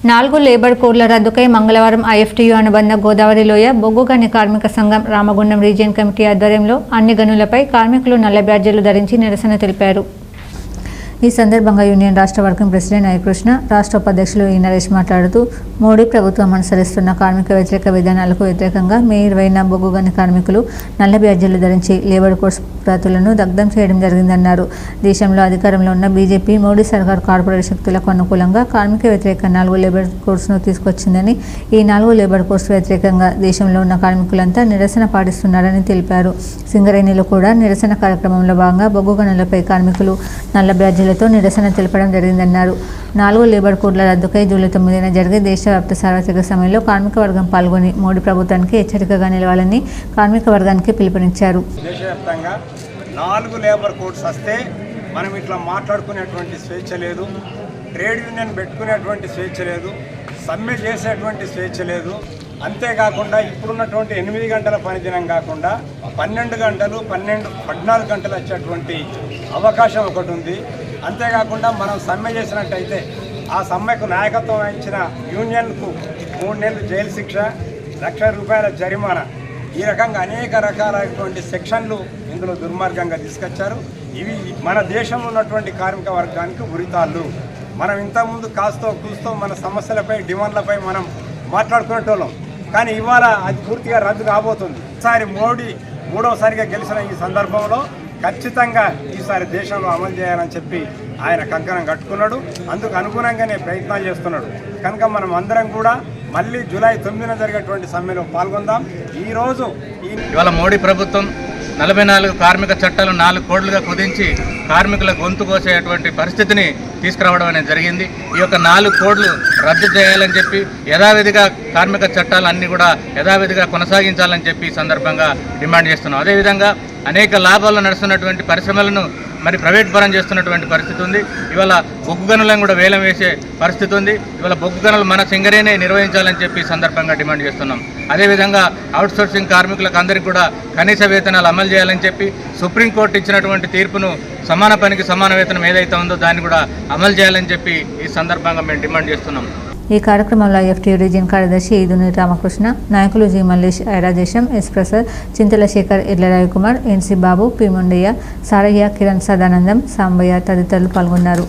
4 labour కోడ్ల రద్దుకై మంగళవారం IFTU అనుబంధ గోదావరి లోయ బొగ్గు గని కార్మిక సంఘం రామగుండం రీజియన్ కమిటీ ఆధ్వర్యంలో అన్ని గనులపై కార్మికులు నల్ల బ్యాడ్జీలు ధరించి నిరసన తెలిపారు. ఈ సందర్భంగా యూనియన్ రాష్ట్ర వర్కింగ్ ప్రెసిడెంట్ ఐకృష్ణ, రాష్ట్ర ఉపాధ్యక్షులు ఈ నరేష్ మాట్లాడుతూ మోడీ ప్రభుత్వం అనుసరిస్తున్న కార్మిక వ్యతిరేక విధానాలకు వ్యతిరేకంగా మే 20న బొగ్గు గని కార్మికులు నల్ల బ్యాడ్జీలు ధరించి లేబర్ కోడ్స్ ప్రతులను దగ్ధం చేయడం జరిగిందన్నారు. దేశంలో అధికారంలో ఉన్న బీజేపీ మోడీ సర్కార్ కార్పొరేట్ శక్తులకు అనుకూలంగా కార్మిక వ్యతిరేక 4 లేబర్ కోడ్స్ను తీసుకొచ్చిందని, ఈ 4 లేబర్ కోడ్స్ వ్యతిరేకంగా దేశంలో ఉన్న కార్మికులంతా నిరసన పాటిస్తున్నారని తెలిపారు. సింగరేణిలో కూడా నిరసన కార్యక్రమంలో భాగంగా బొగ్గు గనులపై కార్మికులు నల్ల బ్యాడ్జీలతో నిరసన తెలపడం జరిగిందన్నారు. 4 లేబర్ కోడ్ల రద్దుకై జూలై 9న జరిగే దేశవ్యాప్త సార్వత్రిక సమ్మెలో కార్మిక వర్గం పాల్గొని మోడీ ప్రభుత్వానికి హెచ్చరికగా నిలవాలని కార్మిక వర్గానికి పిలుపునిచ్చారు. దేశవ్యాప్తంగా 4 లేబర్ కోడ్స్ వస్తే మనం ఇట్లా మాట్లాడుకునేటువంటి స్వేచ్ఛ లేదు, ట్రేడ్ యూనియన్ పెట్టుకునేటువంటి స్వేచ్ఛ లేదు, సమ్మె చేసేటువంటి స్వేచ్ఛ లేదు. అంతేకాకుండా ఇప్పుడున్నటువంటి 8 గంటల పనిదినం కాకుండా 12 గంటలు 14 గంటలు వచ్చేటువంటి అవకాశం ఒకటి ఉంది. అంతేకాకుండా మనం సమ్మె చేసినట్టయితే ఆ సమ్మెకు నాయకత్వం వహించిన యూనియన్కు 3 నెలలు జైలు శిక్ష, ₹1,00,000 జరిమానా, ఈ రకంగా అనేక రకాలైనటువంటి సెక్షన్లు ఇందులో దుర్మార్గంగా తీసుకొచ్చారు. ఇవి మన దేశంలో ఉన్నటువంటి కార్మిక వర్గానికి ఉరితాళ్ళు. మనం ఇంతకుముందు కాస్తో కూస్తో మన సమస్యలపై డిమాండ్లపై మనం మాట్లాడుకునేటోళ్ళం, కానీ ఇవాళ అది పూర్తిగా రద్దు కాబోతుంది. ఈసారి మోడీ 3వసారిగా గెలిచిన ఈ సందర్భంలో ఖచ్చితంగా ఈసారి దేశంలో అమలు చేయాలని చెప్పి ఆయన కంకణం కట్టుకున్నాడు. అందుకు అనుగుణంగానే ప్రయత్నాలు చేస్తున్నాడు. కనుక మనం అందరం కూడా మళ్ళీ జూలై 9న జరిగేటువంటి సమ్మెలో పాల్గొందాం. ఇవాళ మోడీ ప్రభుత్వం 44 కార్మిక చట్టాలు 4 కోడ్లుగా కుదించి కార్మికుల గొంతు కోసేటువంటి పరిస్థితిని తీసుకురావడం అనేది జరిగింది. ఈ యొక్క 4 కోడ్లు రద్దు చేయాలని చెప్పి యథావిధిగా కార్మిక చట్టాలన్నీ కూడా యథావిధిగా కొనసాగించాలని చెప్పి ఈ సందర్భంగా డిమాండ్ చేస్తున్నాం. అదేవిధంగా అనేక లాభాలు నడుస్తున్నటువంటి పరిశ్రమలను మరి ప్రైవేట్ పరం చేస్తున్నటువంటి పరిస్థితి ఉంది. ఇవాళ బొగ్గు గనులను కూడా వేలం వేసే పరిస్థితి ఉంది. ఇవాళ బొగ్గు గనులు మన సింగరేణి నిర్వహించాలని చెప్పి సందర్భంగా డిమాండ్ చేస్తున్నాం. అదేవిధంగా అవుట్సోర్సింగ్ కార్మికులకు అందరికీ కూడా కనీస వేతనాలు అమలు చేయాలని చెప్పి సుప్రీంకోర్టు ఇచ్చినటువంటి తీర్పును సమాన పనికి సమాన వేతనం ఏదైతే ఉందో దాన్ని కూడా అమలు చేయాలని చెప్పి ఈ సందర్భంగా మేము డిమాండ్ చేస్తున్నాం. ఈ కార్యక్రమంలో ఐఎఫ్టీయూ రీజియన్ కార్యదర్శి ఈదుని రామకృష్ణ, నాయకులు జి మల్లేష్, ఐరాజేశం, ఎస్ ప్రసాద్, చింతల శేఖర్, ఎడ్ల రవికుమార్, ఎన్సి బాబు, పి ముండయ్య, సారయ్య, కిరణ్ సదానందం, సాంబయ్య తదితరులు పాల్గొన్నారు.